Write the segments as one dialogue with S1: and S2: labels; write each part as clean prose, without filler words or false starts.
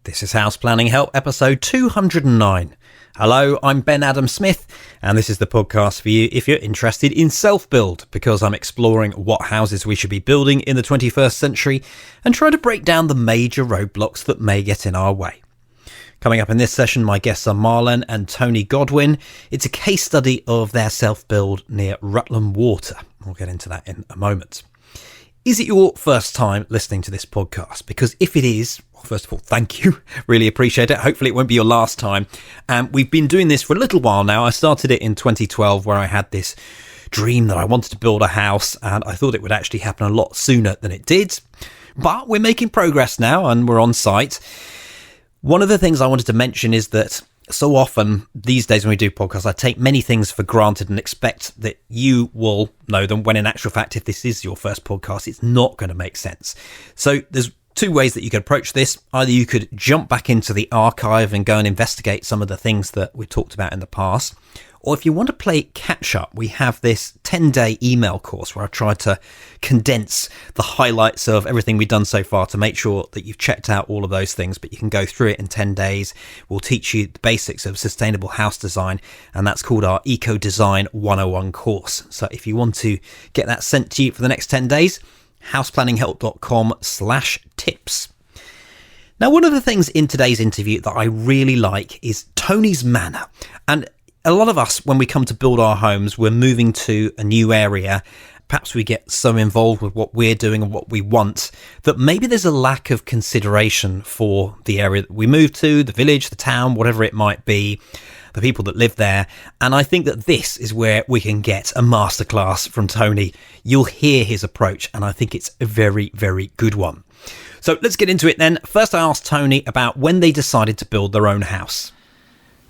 S1: This is House Planning Help, episode 209. Hello, I'm Ben Adam Smith, and this is the podcast for you if you're interested in self-build, because I'm exploring what houses we should be building in the 21st century and trying to break down the major roadblocks that may get in our way. Coming up in this session, my guests are Marlen and Tony Godwin. It's a case study of their self-build near Rutland Water. We'll get into that in a moment. Is it your first time listening to this podcast? Because if it is, well, first of all, thank you. Really appreciate it. Hopefully it won't be your last time. We've been doing this for a little while now. I started it in 2012 where I had this dream that I wanted to build a house, and I thought it would actually happen a lot sooner than it did. But we're making progress now and we're on site. One of the things I wanted to mention is that so often these days when we do podcasts, I take many things for granted and expect that you will know them, when in actual fact, if this is your first podcast, it's not going to make sense. So there's two ways that you could approach this. Either you could jump back into the archive and go and investigate some of the things that we talked about in the past. Or if you want to play catch up, we have this 10-day email course where I've tried to condense the highlights of everything we've done so far to make sure that you've checked out all of those things, but you can go through it in 10 days. We'll teach you the basics of sustainable house design, and that's called our Eco Design 101 course. So if you want to get that sent to you for the next 10 days, houseplanninghelp.com/tips. Now, one of the things in today's interview that I really like is Tony's manner. And a lot of us, when we come to build our homes, we're moving to a new area. Perhaps we get so involved with what we're doing and what we want that maybe there's a lack of consideration for the area that we move to, the village, the town, whatever it might be, the people that live there. And I think that this is where we can get a masterclass from Tony. You'll hear his approach, and I think it's a very, very good one. So let's get into it then. First, I asked Tony about when they decided to build their own house.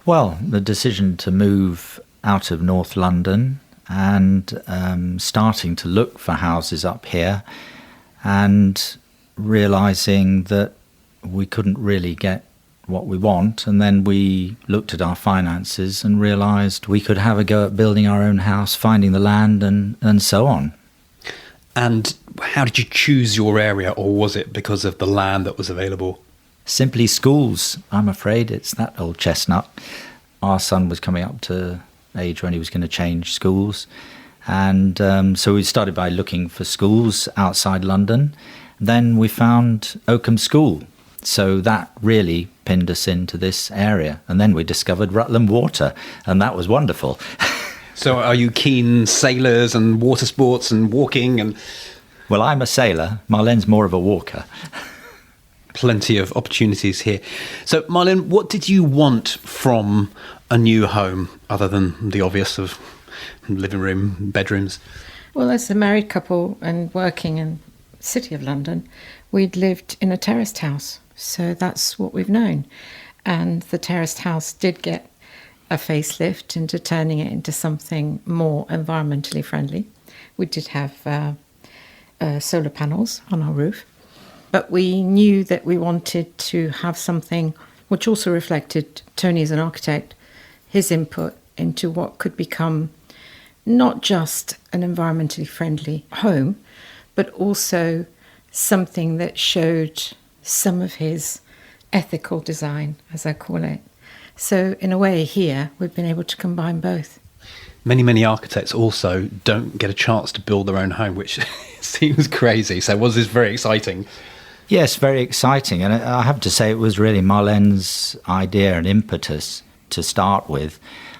S2: Well, the decision to move out of North London and starting to look for houses up here and realising that we couldn't really get what we want. And then we looked at our finances and realised we could have a go at building our own house, finding the land and so on.
S3: And how did you choose your area, or was it because of the land that was available?
S2: Simply schools, I'm afraid. It's that old chestnut. Our son was coming up to age when he was going to change schools. And so we started by looking for schools outside London. Then we found Oakham School. So that really pinned us into this area. And then we discovered Rutland Water, and that was wonderful.
S3: So are you keen sailors and water sports and walking? And
S2: Well, I'm a sailor. Marlen's more of a walker.
S3: Plenty of opportunities here. So, Marlen, what did you want from a new home, other than the obvious of living room, bedrooms?
S4: Well, as a married couple and working in the City of London, we'd lived in a terraced house. So that's what we've known. And the terraced house did get a facelift into turning it into something more environmentally friendly. We did have solar panels on our roof. But we knew that we wanted to have something which also reflected Tony as an architect, his input into what could become not just an environmentally friendly home, but also something that showed some of his ethical design, as I call it. So in a way here, we've been able to combine both.
S3: Many architects also don't get a chance to build their own home, which seems crazy. So was this very exciting?
S2: Yes, very exciting. And I have to say it was really Marlen's idea and impetus to start with.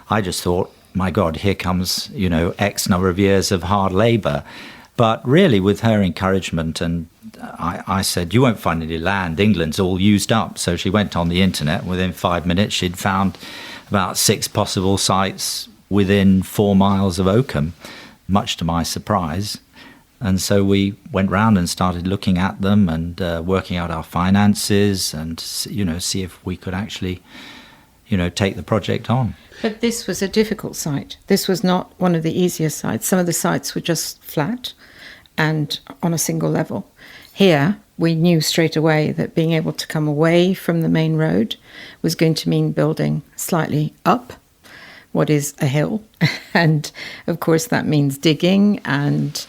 S2: I just thought, my God, here comes, X number of years of hard labour. But really with her encouragement, and I said, you won't find any land. England's all used up. So she went on the internet. Within 5 minutes, she'd found about 6 possible sites within 4 miles of Oakham, much to my surprise. And so we went round and started looking at them and working out our finances and, see if we could actually, take the project on.
S4: But this was a difficult site. This was not one of the easiest sites. Some of the sites were just flat and on a single level. Here, we knew straight away that being able to come away from the main road was going to mean building slightly up what is a hill. And, of course, that means digging and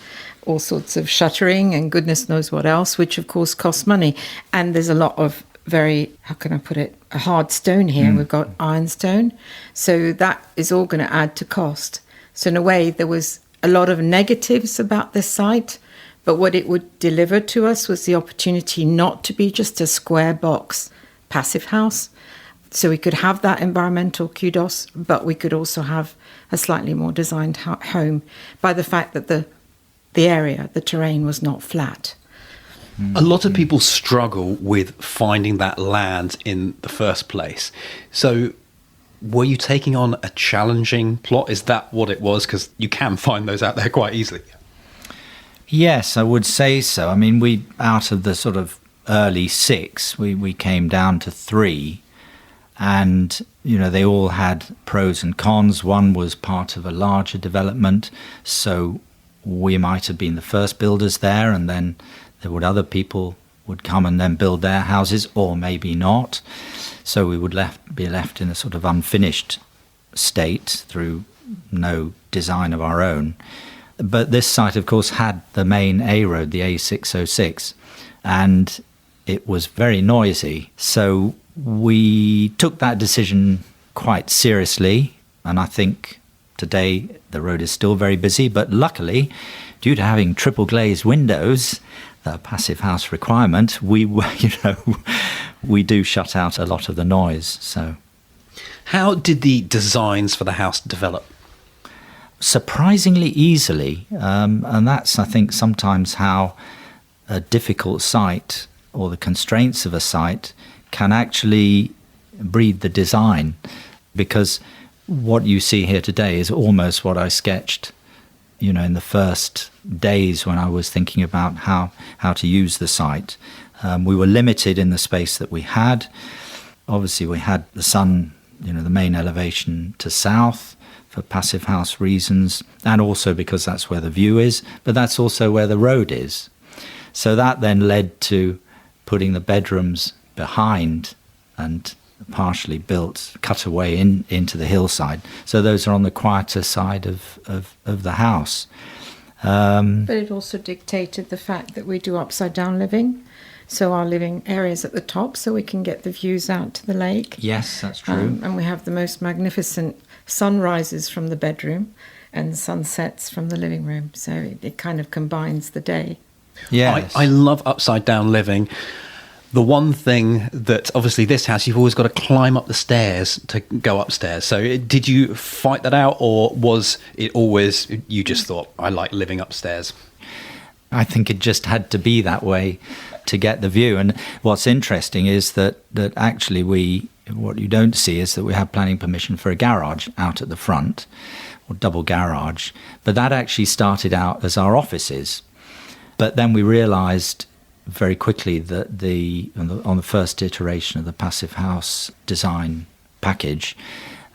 S4: all sorts of shuttering and goodness knows what else, which of course costs money. And there's a lot of very, how can I put it, a hard stone here. We've got ironstone. So that is all going to add to cost. So in a way, there was a lot of negatives about this site, but what it would deliver to us was the opportunity not to be just a square box passive house. So we could have that environmental kudos, but we could also have a slightly more designed home by the fact that the area, the terrain was not flat.
S3: A lot of people struggle with finding that land in the first place. So were you taking on a challenging plot? Is that what it was? Because you can find those out there quite easily.
S2: Yes, I would say so. I mean, we, out of the sort of early 6, we came down to 3. And, you know, they all had pros and cons. One was part of a larger development, so we might have been the first builders there, and then there would other people would come and then build their houses, or maybe not. So we would be left in a sort of unfinished state through no design of our own. But this site, of course, had the main A road, the A606, and it was very noisy. So we took that decision quite seriously, and I think today the road is still very busy, but luckily, due to having triple glazed windows, the passive house requirement, we do shut out a lot of the noise. So,
S3: how did the designs for the house develop?
S2: Surprisingly easily, and that's, I think, sometimes how a difficult site or the constraints of a site can actually breed the design, because what you see here today is almost what I sketched, you know, in the first days when I was thinking about how to use the site. We were limited in the space that we had. Obviously, we had the sun, you know, the main elevation to south for passive house reasons, and also because that's where the view is, but that's also where the road is. So that then led to putting the bedrooms behind and partially built, cut away into the hillside. So those are on the quieter side of the house.
S4: But it also dictated the fact that we do upside down living. So our living area's at the top, so we can get the views out to the lake.
S2: Yes, that's true.
S4: And we have the most magnificent sunrises from the bedroom and sunsets from the living room. So it kind of combines the day.
S2: Yes.
S3: I love upside down living. The one thing that, obviously, this house, you've always got to climb up the stairs to go upstairs. So did you fight that out, or was it always, you just thought, I like living upstairs?
S2: I think it just had to be that way to get the view. And what's interesting is that actually what you don't see is that we have planning permission for a garage out at the front, or double garage. But that actually started out as our offices. But then we realised very quickly that on the first iteration of the passive house design package,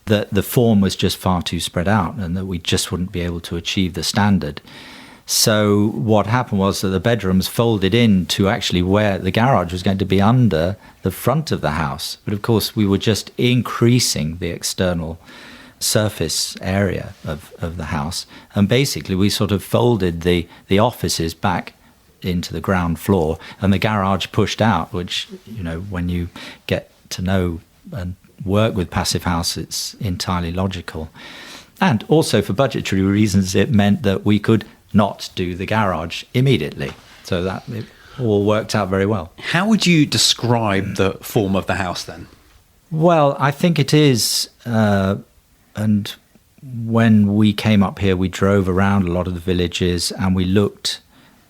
S2: that the form was just far too spread out and that we just wouldn't be able to achieve the standard. So what happened was that the bedrooms folded in to actually where the garage was going to be under the front of the house. But of course, we were just increasing the external surface area of the house. And basically, we sort of folded the offices back into the ground floor, and the garage pushed out, which, you know, when you get to know and work with passive house, it's entirely logical. And also for budgetary reasons, it meant that we could not do the garage immediately. So that it all worked out very well.
S3: How would you describe the form of the house then?
S2: Well, I think it is, and when we came up here, we drove around a lot of the villages and we looked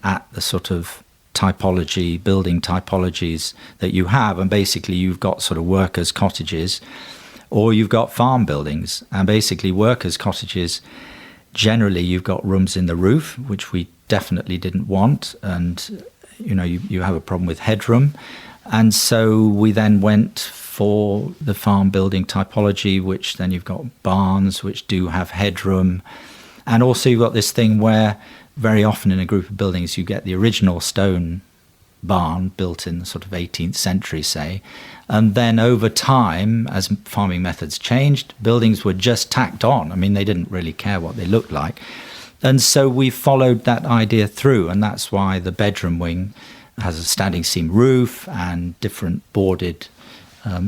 S2: at the sort of typology, building typologies that you have. And basically you've got sort of workers' cottages, or you've got farm buildings. And basically workers' cottages, generally you've got rooms in the roof, which we definitely didn't want. And, you know, you have a problem with headroom. And so we then went for the farm building typology, which then you've got barns, which do have headroom. And also you've got this thing where very often in a group of buildings you get the original stone barn built in the sort of 18th century, say. And then over time, as farming methods changed, buildings were just tacked on. I mean, they didn't really care what they looked like. And so we followed that idea through, and that's why the bedroom wing has a standing seam roof and different boarded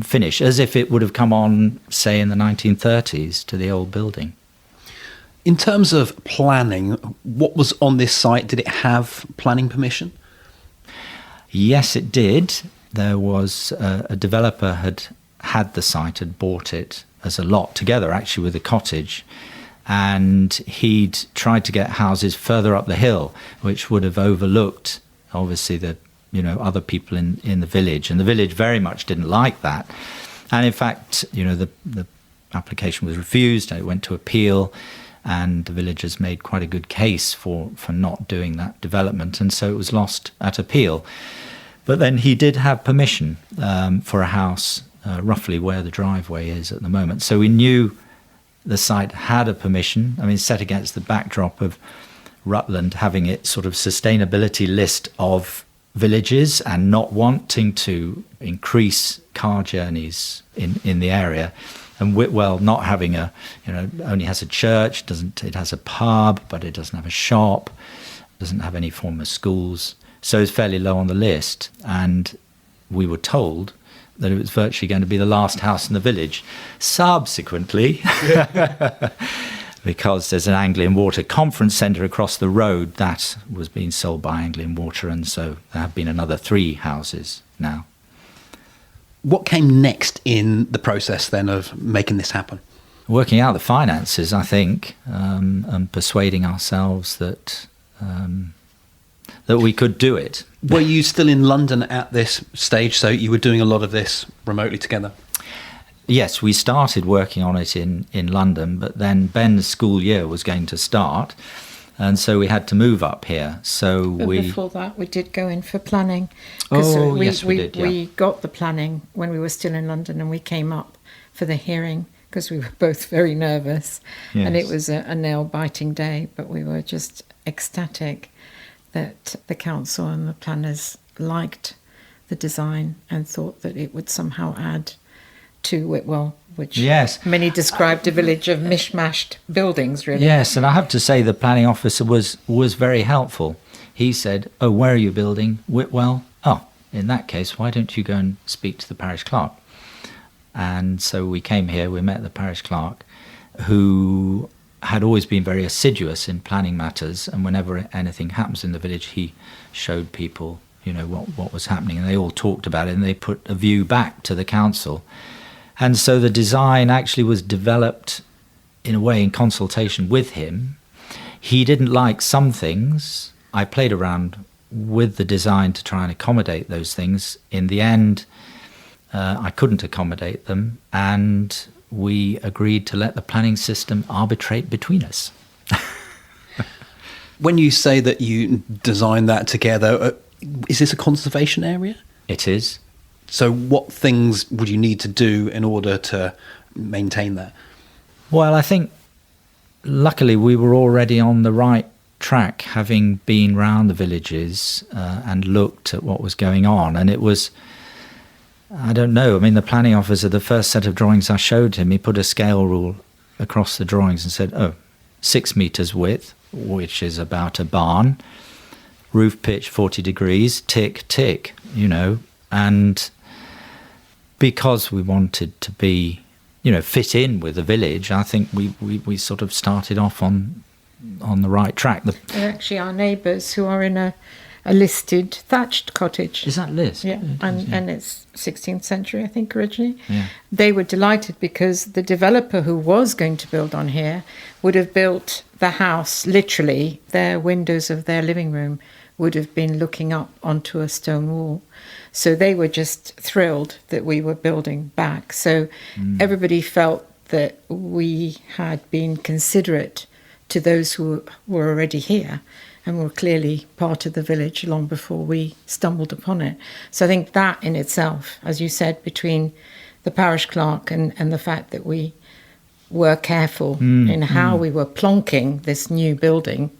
S2: finish, as if it would have come on, say, in the 1930s to the old building.
S3: In terms of planning, what was on this site? Did it have planning permission?
S2: Yes, it did. There was a developer had the site, had bought it as a lot together, actually, with a cottage. And he'd tried to get houses further up the hill, which would have overlooked, obviously, the other people in the village. And the village very much didn't like that. And in fact, the application was refused, and it went to appeal. And the villagers made quite a good case for not doing that development. And so it was lost at appeal. But then he did have permission for a house roughly where the driveway is at the moment. So we knew the site had a permission. I mean, set against the backdrop of Rutland having its sort of sustainability list of villages and not wanting to increase car journeys in the area. And Whitwell not having only has a church, it has a pub, but it doesn't have a shop, doesn't have any form of schools. So it's fairly low on the list. And we were told that it was virtually going to be the last house in the village. Subsequently, because there's an Anglian Water conference centre across the road that was being sold by Anglian Water, and so there have been another 3 houses now.
S3: What came next in the process then of making this happen?
S2: Working out the finances, I think, and persuading ourselves that we could do it.
S3: Were you still in London at this stage, so you were doing a lot of this remotely together?
S2: Yes, we started working on it in London, but then Ben's school year was going to start, and so we had to move up here.
S4: But before that, we did go in for planning.
S2: Yes, we did, yeah.
S4: We got the planning when we were still in London, and we came up for the hearing because we were both very nervous. Yes. And it was a nail-biting day, but we were just ecstatic that the council and the planners liked the design and thought that it would somehow add to Whitwell, which many described a village of mishmashed buildings, really.
S2: Yes, and I have to say the planning officer was very helpful. He said, "Oh, where are you building? Whitwell? Oh, in that case, why don't you go and speak to the parish clerk?" And so we came here, we met the parish clerk, who had always been very assiduous in planning matters, and whenever anything happens in the village, he showed people, what was happening, and they all talked about it, and they put a view back to the council. And so the design actually was developed in a way in consultation with him. He didn't like some things. I played around with the design to try and accommodate those things. In the end, I couldn't accommodate them, and we agreed to let the planning system arbitrate between us.
S3: When you say that you designed that together, is this a conservation area?
S2: It is.
S3: So what things would you need to do in order to maintain that?
S2: Well, I think luckily we were already on the right track, having been round the villages and looked at what was going on. And it was, I don't know, I mean, the planning officer, the first set of drawings I showed him, he put a scale rule across the drawings and said, 6 metres width, which is about a barn, roof pitch 40 degrees, tick, tick, and because we wanted to be, fit in with the village, I think we sort of started off on the right track.
S4: They're actually our neighbours who are in a listed thatched cottage.
S2: Is that Liz?
S4: Yeah, and it's 16th century, I think, originally.
S2: Yeah.
S4: They were delighted because the developer who was going to build on here would have built the house, literally, their windows of their living room would have been looking up onto a stone wall. So they were just thrilled that we were building back. So everybody felt that we had been considerate to those who were already here and were clearly part of the village long before we stumbled upon it. So I think that in itself, as you said, between the parish clerk and the fact that we were careful in how we were plonking this new building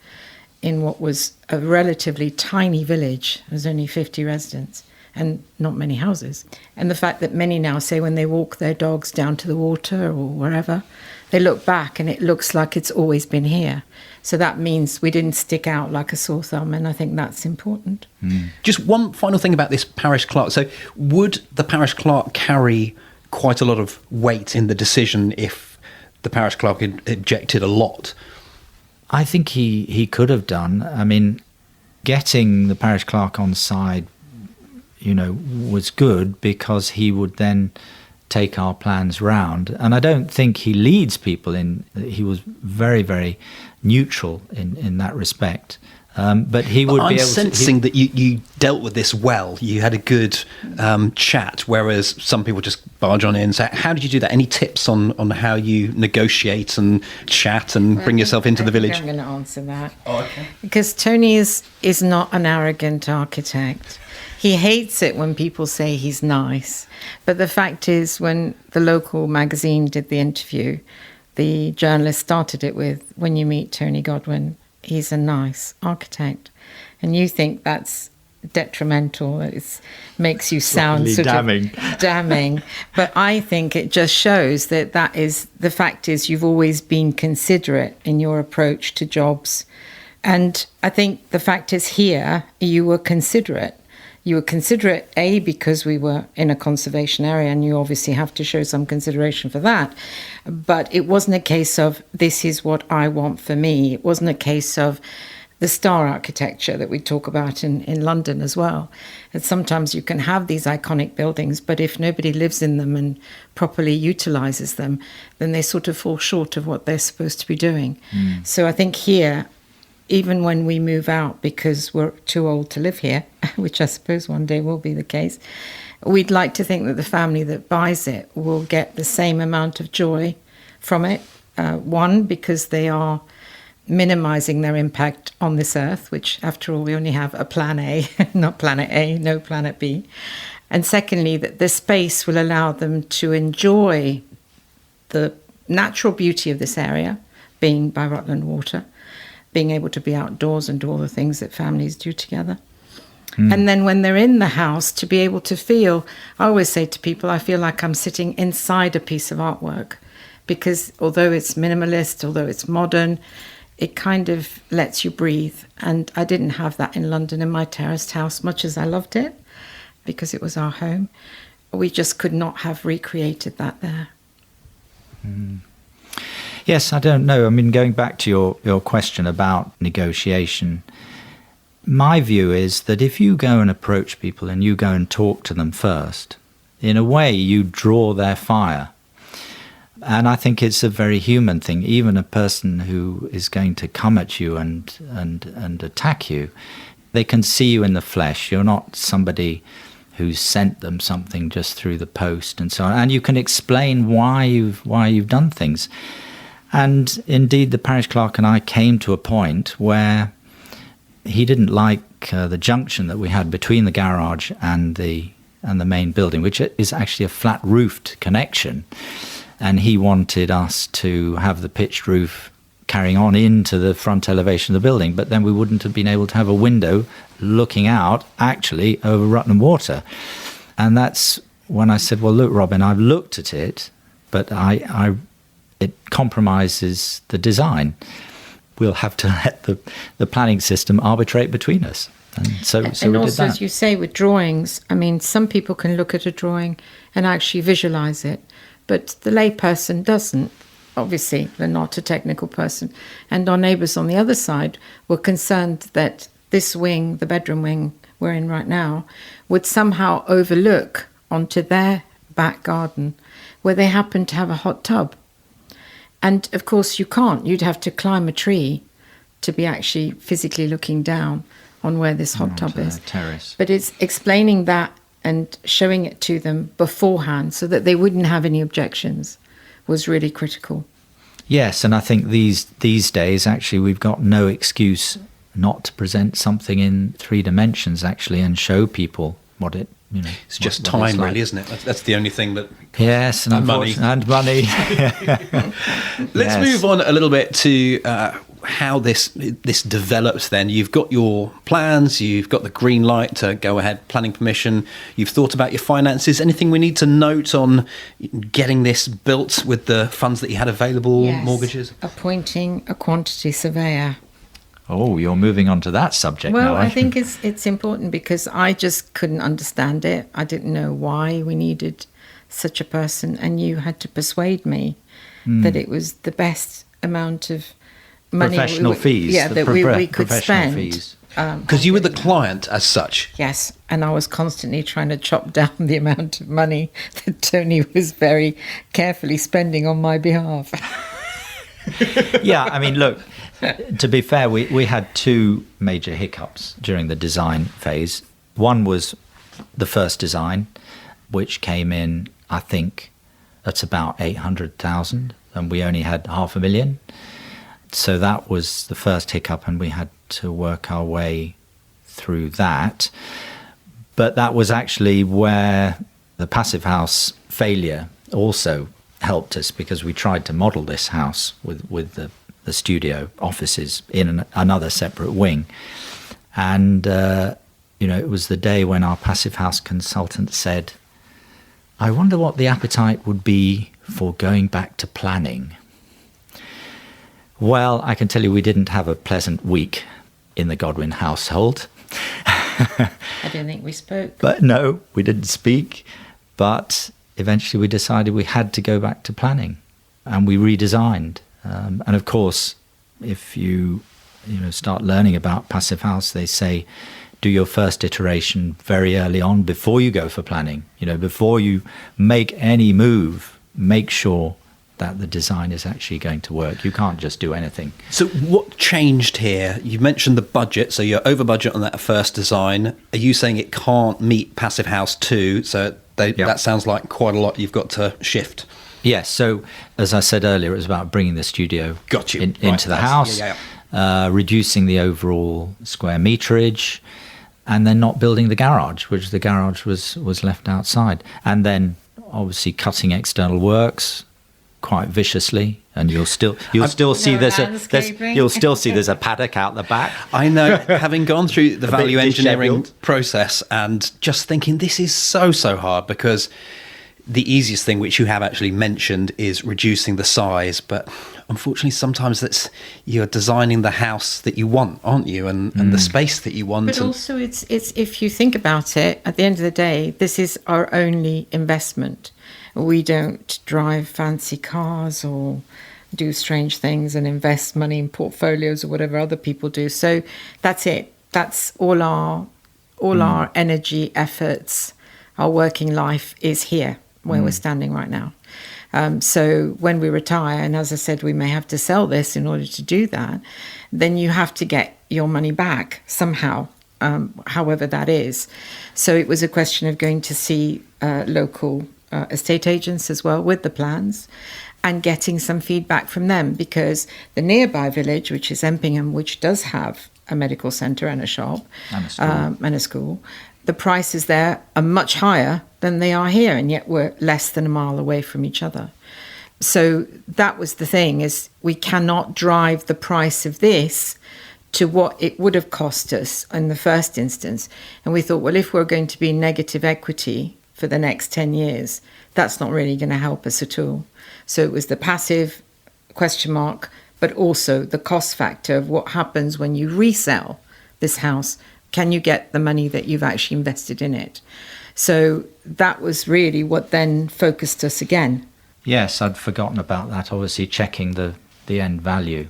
S4: in what was a relatively tiny village. There's only 50 residents and not many houses. And the fact that many now say when they walk their dogs down to the water or wherever, they look back and it looks like it's always been here. So that means we didn't stick out like a sore thumb, and I think that's important.
S3: Just one final thing about this parish clerk. So would the parish clerk carry quite a lot of weight in the decision if the parish clerk had objected a lot?
S2: I think he could have done. I mean, getting the parish clerk on side, was good, because he would then take our plans round. And I don't think he leads people in. He was very, very neutral in that respect. But he would be able to... I'm
S3: sensing that you dealt with this well. You had a good chat, whereas some people just barge on in. So how did you do that? Any tips on how you negotiate and chat and bring yourself into the village?
S4: I'm going to answer that.
S3: Oh, okay.
S4: Because Tony is not an arrogant architect. He hates it when people say he's nice. But the fact is, when the local magazine did the interview, the journalist started it with, "When you meet Tony Godwin, he's a nice architect." And you think that's detrimental. It makes you sound sort
S2: damning.
S4: of damning. But I think it just shows that the fact is you've always been considerate in your approach to jobs. And I think the fact is here you were considerate. You were considerate, A, because we were in a conservation area, and you obviously have to show some consideration for that. But it wasn't a case of, this is what I want for me. It wasn't a case of the star architecture that we talk about in London as well. And sometimes you can have these iconic buildings, but if nobody lives in them and properly utilises them, then they sort of fall short of what they're supposed to be doing. So I think here, even when we move out because we're too old to live here, which I suppose one day will be the case, we'd like to think that the family that buys it will get the same amount of joy from it. One, because they are minimising their impact on this earth, which after all we only have a plan A, not planet A, no planet B. And secondly, that the space will allow them to enjoy the natural beauty of this area, being by Rutland Water, being able to be outdoors and do all the things that families do together. And then when they're in the house, to be able to feel, I always say to people, I feel like I'm sitting inside a piece of artwork, because although it's minimalist, although it's modern, it kind of lets you breathe. And I didn't have that in London in my terraced house, much as I loved it, because it was our home. We just could not have recreated that there.
S2: Yes, I don't know. I mean, going back to your question about negotiation, my view is that if you go and approach people and you go and talk to them first, in a way you draw their fire. And I think it's a very human thing. Even a person who is going to come at you and attack you, they can see you in the flesh. You're not somebody who's sent them something just through the post and so on. And you can explain why you've done things. And indeed, the parish clerk and I came to a point where he didn't like the junction that we had between the garage and the main building, which is actually a flat-roofed connection. And he wanted us to have the pitched roof carrying on into the front elevation of the building, but then we wouldn't have been able to have a window looking out, actually, over Rutland Water. And that's when I said, well, look, Robin, I've looked at it, but it compromises the design. We'll have to let the planning system arbitrate between us. And so we
S4: also,
S2: did that.
S4: as you say, with drawings, I mean, some people can look at a drawing and actually visualise it, but the layperson doesn't. Obviously, they're not a technical person. And our neighbours on the other side were concerned that this wing, the bedroom wing we're in right now, would somehow overlook onto their back garden where they happen to have a hot tub. And of course you can't. You'd have to climb a tree to be actually physically looking down on where this hot tub is.
S2: Terrace.
S4: But it's explaining that and showing it to them beforehand so that they wouldn't have any objections was really critical.
S2: Yes, and I think these days, actually, we've got no excuse not to present something in 3 dimensions, actually, and show people what it,
S3: it's just time, like. Really, isn't it? That's the only thing that...
S2: Yes, and money. And money.
S3: Let's move on a little bit to how this develops then. You've got your plans, you've got the green light to go ahead, planning permission, you've thought about your finances. Anything we need to note on getting this built with the funds that you had available,
S4: Yes.
S3: mortgages?
S4: Appointing a quantity surveyor.
S2: Oh, you're moving on to that subject
S4: Well,
S2: now.
S4: I think it's important because I just couldn't understand it. I didn't know why we needed such a person, and you had to persuade me that it was the best amount of money
S2: Professional fees.
S4: Yeah,
S2: the
S4: that we could
S2: professional
S4: spend.
S2: fees.
S3: Because you were the client as such.
S4: Yes, and I was constantly trying to chop down the amount of money that Tony was very carefully spending on my behalf.
S2: Yeah, I mean, look, to be fair, we had two major hiccups during the design phase. One was the first design, which came in, I think, at about 800,000, and we only had 500,000. So that was the first hiccup, and we had to work our way through that. But that was actually where the Passivhaus failure also helped us, because we tried to model this house with the studio offices in another separate wing. And, it was the day when our Passivhaus consultant said, I wonder what the appetite would be for going back to planning. Well, I can tell you we didn't have a pleasant week in the Godwin household.
S4: I don't think we spoke.
S2: But no, we didn't speak. But eventually we decided we had to go back to planning, and we redesigned. And of course, if you start learning about Passivhaus, they say do your first iteration very early on before you go for planning. Before you make any move, make sure that the design is actually going to work. You can't just do anything.
S3: So what changed here? You mentioned the budget, so you're over budget on that first design. Are you saying it can't meet Passivhaus 2? So that sounds like quite a lot you've got to shift.
S2: Yes, so as I said earlier, it was about bringing the studio into the house, reducing the overall square meterage, and then not building the garage, which the garage was left outside. And then obviously cutting external works quite viciously, and you'll still see there's a paddock out the back.
S3: I know, having gone through the value engineering
S2: dishevelled
S3: process and just thinking this is so hard, because the easiest thing, which you have actually mentioned, is reducing the size. But unfortunately, sometimes you're designing the house that you want, aren't you? And the space that you want.
S4: But also, it's if you think about it, at the end of the day, this is our only investment. We don't drive fancy cars or do strange things and invest money in portfolios or whatever other people do. So that's it. That's all our energy, efforts, our working life is here where we're standing right now. So when we retire, and as I said, we may have to sell this in order to do that, then you have to get your money back somehow, however that is. So it was a question of going to see local estate agents as well with the plans and getting some feedback from them, because the nearby village, which is Empingham, which does have a medical centre and a shop and a school, the prices there are much higher than they are here, and yet we're less than a mile away from each other. So that was the thing, is we cannot drive the price of this to what it would have cost us in the first instance. And we thought, well, if we're going to be negative equity for the next 10 years, that's not really going to help us at all. So it was the passive question mark, but also the cost factor of what happens when you resell this house. Can you get the money that you've actually invested in it? So that was really what then focused us again.
S2: Yes, I'd forgotten about that. Obviously, checking the end value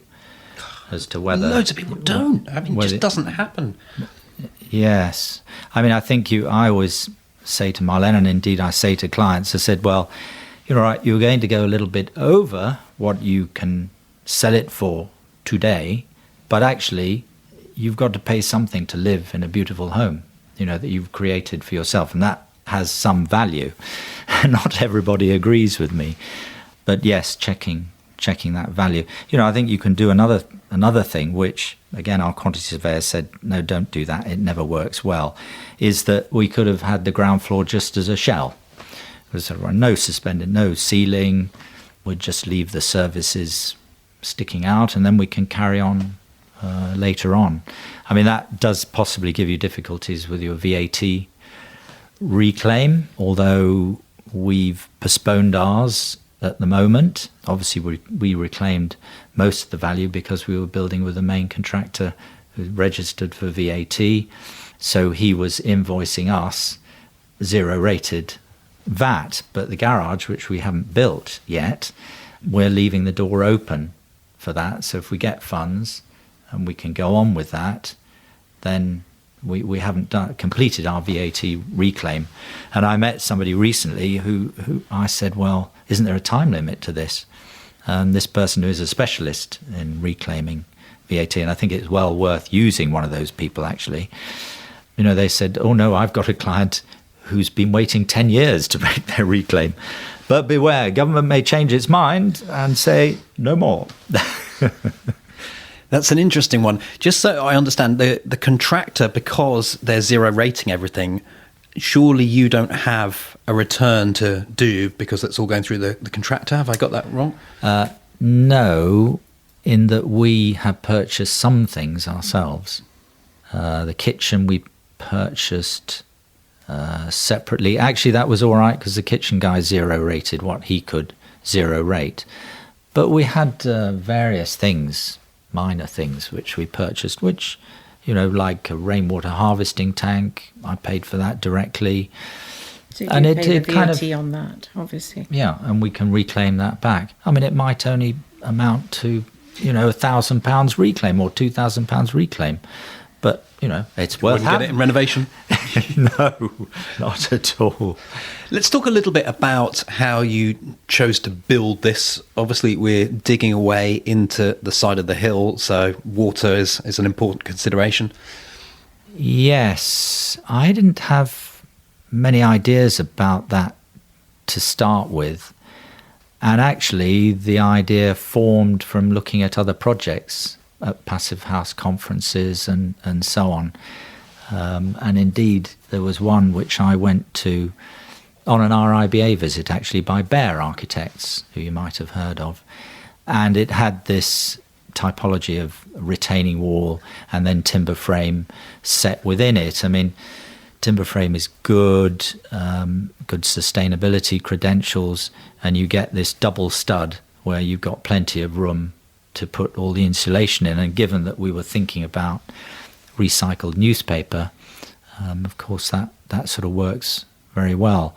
S2: as to whether...
S3: Loads of people don't. I mean, it just doesn't happen.
S2: Yes. I mean, I think I always say to Marlen, and indeed I say to clients, I said, well, you're right, you're going to go a little bit over what you can sell it for today, but actually you've got to pay something to live in a beautiful home, that you've created for yourself, and that has some value. Not everybody agrees with me, but yes, checking that value. I think you can do another thing, which again our quantity surveyor said, no, don't do that, it never works well, is that we could have had the ground floor just as a shell. There's no suspended, no ceiling, we'd just leave the services sticking out, and then we can carry on later on. I mean, that does possibly give you difficulties with your VAT reclaim, although we've postponed ours at the moment. Obviously, we reclaimed most of the value because we were building with the main contractor who registered for VAT. So he was invoicing us zero-rated VAT. But the garage, which we haven't built yet, we're leaving the door open for that. So if we get funds and we can go on with that, then we haven't completed our VAT reclaim. And I met somebody recently who I said, well, isn't there a time limit to this? And this person who is a specialist in reclaiming VAT, and I think it's well worth using one of those people, actually. You know, they said, oh no, I've got a client who's been waiting 10 years to make their reclaim. But beware, government may change its mind and say no more.
S3: That's an interesting one. Just so I understand, the contractor, because they're zero rating everything, surely you don't have a return to do because it's all going through the contractor. Have I got that wrong?
S2: No, in that we have purchased some things ourselves. The kitchen we purchased separately. Actually, that was all right because the kitchen guy zero rated what he could zero rate. But we had various things, minor things, which we purchased, which, you know, like a rainwater harvesting tank. I paid for that directly.
S4: So you
S2: And
S4: pay
S2: it
S4: the
S2: kind
S4: VAT
S2: of-
S4: on that, obviously.
S2: Yeah, and we can reclaim that back. I mean, it might only amount to, you know, £1,000 reclaim or £2,000 reclaim. But, you know, it's worth
S3: Wouldn't get it in renovation?
S2: No, not at all.
S3: Let's talk a little bit about how you chose to build this. Obviously, we're digging away into the side of the hill, so water is an important consideration.
S2: Yes, I didn't have many ideas about that to start with. And actually, the idea formed from looking at other projects at Passivhaus conferences and so on. And indeed, there was one which I went to on an RIBA visit, actually, by Bear Architects, who you might have heard of. And it had this typology of retaining wall and then timber frame set within it. I mean, timber frame is good, good sustainability credentials, and you get this double stud where you've got plenty of room to put all the insulation in. And given that we were thinking about recycled newspaper, of course that sort of works very well.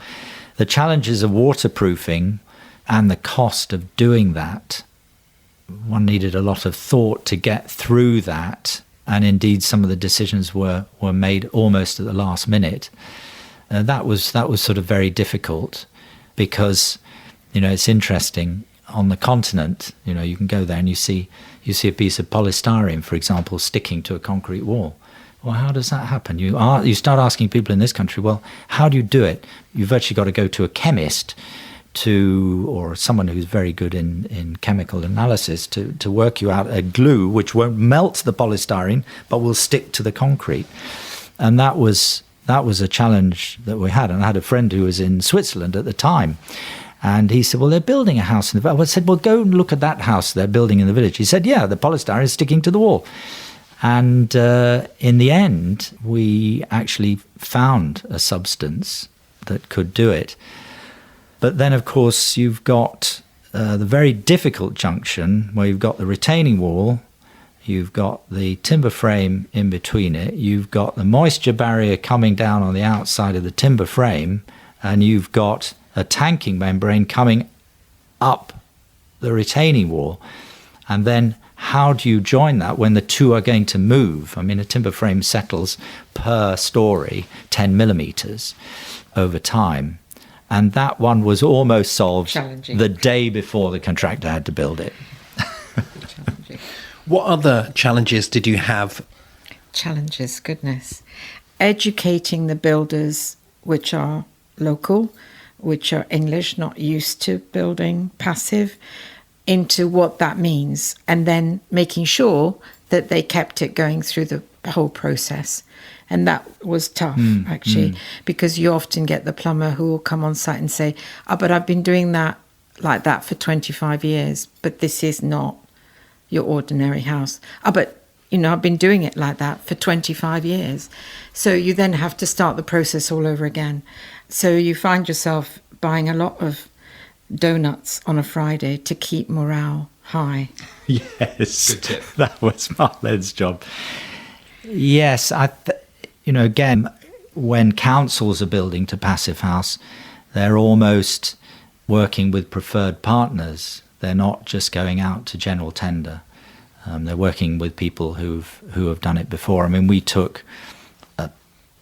S2: The challenges of waterproofing and the cost of doing that, one needed a lot of thought to get through that, and indeed some of the decisions were made almost at the last minute. That was sort of very difficult because, you know, it's interesting. On the continent, you know, you can go there and you see a piece of polystyrene, for example, sticking to a concrete wall. Well, how does that happen? You start asking people in this country, well, how do you do it? You've actually got to go to a chemist or someone who's very good in chemical analysis to work you out a glue which won't melt the polystyrene but will stick to the concrete. And that was a challenge that we had. And I had a friend who was in Switzerland at the time. And he said, well, they're building a house in the village. I said, well, go and look at that house they're building in the village. He said, yeah, the polystyrene is sticking to the wall. And in the end, we actually found a substance that could do it. But then, of course, you've got the very difficult junction where you've got the retaining wall, you've got the timber frame in between it, you've got the moisture barrier coming down on the outside of the timber frame, and you've got a tanking membrane coming up the retaining wall. And then how do you join that when the two are going to move? I mean, a timber frame settles per story 10 millimeters over time. And that one was almost solved the day before the contractor had to build it.
S3: What other challenges did you have?
S4: Challenges, goodness. Educating the builders, which are local, which are English, not used to building passive, into what that means, and then making sure that they kept it going through the whole process. And that was tough, actually, because you often get the plumber who will come on site and say, oh, but I've been doing that like that for 25 years, but this is not your ordinary house. But I've been doing it like that for 25 years. So you then have to start the process all over again. So you find yourself buying a lot of donuts on a Friday to keep morale high.
S2: Yes.
S3: Good tip.
S2: That was Marlen's job. Yes, again, when councils are building to Passivhaus, they're almost working with preferred partners. They're not just going out to general tender. They're working with people who have done it before. I mean, we took an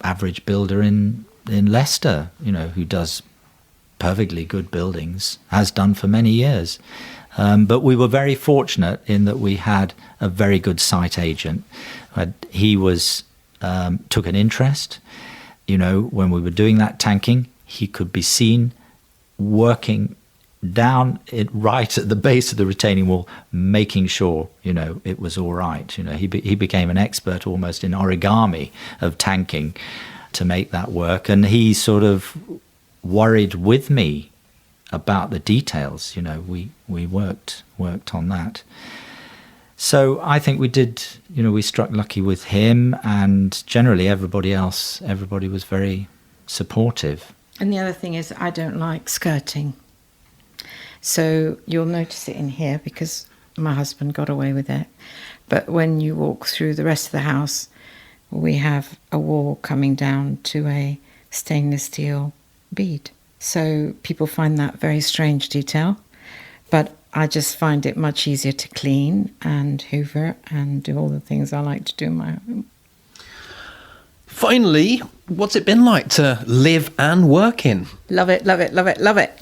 S2: average builder in Leicester, who does perfectly good buildings, has done for many years. But we were very fortunate in that we had a very good site agent. He took an interest. When we were doing that tanking, he could be seen working down it right at the base of the retaining wall, making sure it was all right. He became an expert almost in origami of tanking to make that work, and he sort of worried with me about the details. We worked on that. So I think we did. We struck lucky with him, and generally everybody was very supportive.
S4: And the other thing is, I don't like skirting. So you'll notice it in here because my husband got away with it. But when you walk through the rest of the house, we have a wall coming down to a stainless steel bead. So people find that very strange detail. But I just find it much easier to clean and hoover and do all the things I like to do in my home.
S3: Finally, what's it been like to live and work in?
S4: Love it, love it, love it, love it.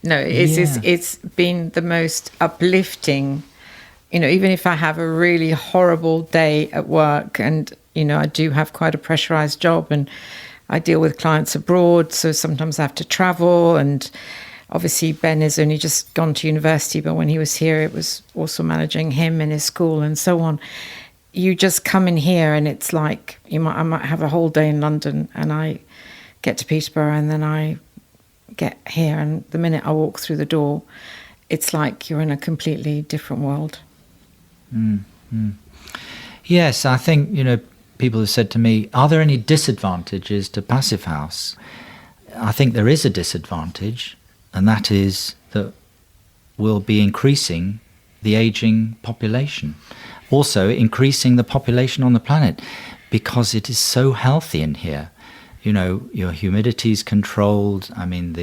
S4: No, it's been the most uplifting. Even if I have a really horrible day at work, and I do have quite a pressurized job, and I deal with clients abroad, so sometimes I have to travel. And obviously Ben has only just gone to university, but when he was here, it was also managing him and his school and so on. You just come in here, and it's like I might have a whole day in London, and I get to Peterborough, and then I get here, and the minute I walk through the door, it's like you're in a completely different world.
S2: Yes, I think people have said to me, are there any disadvantages to Passivhaus? I think there is a disadvantage, and that is that we'll be increasing the aging population. Also increasing the population on the planet, because it is so healthy in here. Your humidity is controlled. I mean,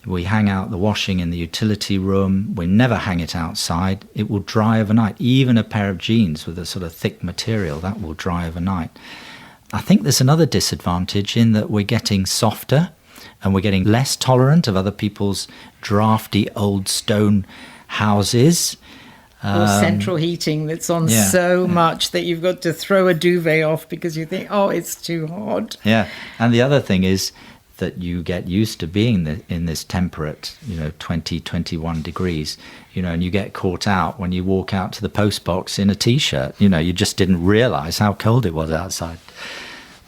S2: we hang out the washing in the utility room. We never hang it outside. It will dry overnight. Even a pair of jeans with a sort of thick material, that will dry overnight. I think there's another disadvantage in that we're getting softer, and we're getting less tolerant of other people's drafty old stone houses.
S4: Or central heating that's on so much that you've got to throw a duvet off because you think, it's too hot.
S2: Yeah, and the other thing is that you get used to being in this temperate, 20, 21 degrees, and you get caught out when you walk out to the post box in a T-shirt. You just didn't realise how cold it was outside.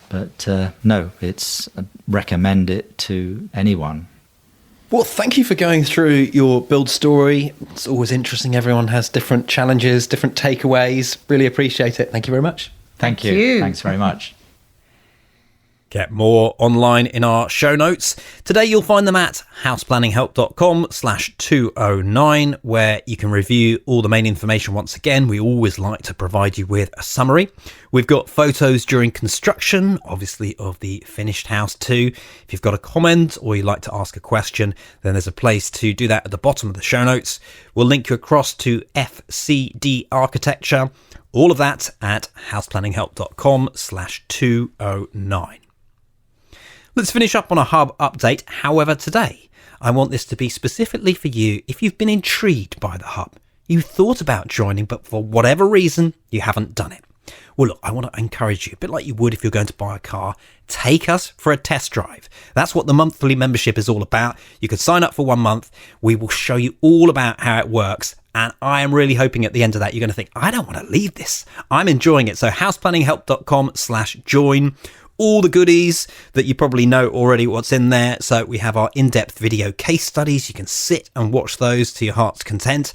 S2: But no, recommend it to anyone.
S3: Well, thank you for going through your build story. It's always interesting. Everyone has different challenges, different takeaways. Really appreciate it. Thank you very much.
S2: Thank you. Thanks very much.
S1: Get more online in our show notes. Today you'll find them at houseplanninghelp.com/209, where you can review all the main information once again. We always like to provide you with a summary. We've got photos during construction, obviously of the finished house too. If you've got a comment or you'd like to ask a question, then there's a place to do that at the bottom of the show notes. We'll link you across to FCD Architecture. All of that at houseplanninghelp.com/209. Let's finish up on a hub update. However, today I want this to be specifically for you if you've been intrigued by the hub. You thought about joining, but for whatever reason, you haven't done it. Well, look, I want to encourage you, a bit like you would if you're going to buy a car, take us for a test drive. That's what the monthly membership is all about. You could sign up for 1 month. We will show you all about how it works. And I am really hoping at the end of that, you're going to think, I don't want to leave this. I'm enjoying it. So houseplanninghelp.com/join. All the goodies that you probably know already what's in there. So we have our in-depth video case studies. You can sit and watch those to your heart's content.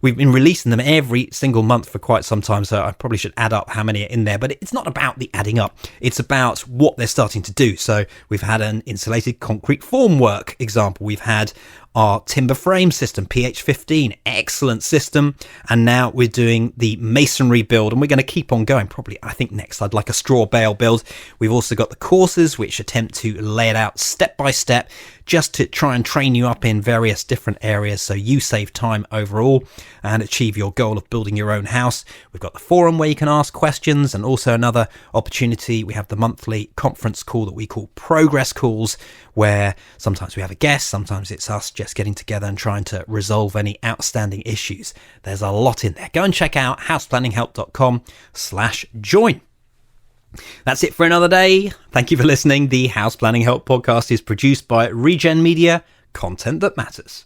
S1: We've been releasing them every single month for quite some time, so I probably should add up how many are in there, but it's not about the adding up. It's about what they're starting to do. So we've had an insulated concrete formwork example. We've had our timber frame system, PH15, excellent system. And now we're doing the masonry build, and we're going to keep on going. Probably, I think next I'd like a straw bale build. We've also got the courses, which attempt to lay it out step by step, just to try and train you up in various different areas so you save time overall and achieve your goal of building your own house. We've got the forum where you can ask questions, and also another opportunity. We have the monthly conference call that we call progress calls, where sometimes we have a guest, sometimes it's us just getting together and trying to resolve any outstanding issues. There's a lot in there. Go and check out houseplanninghelp.com/join. That's it for another day. Thank you for listening. The House Planning Help podcast is produced by Regen Media, content that matters.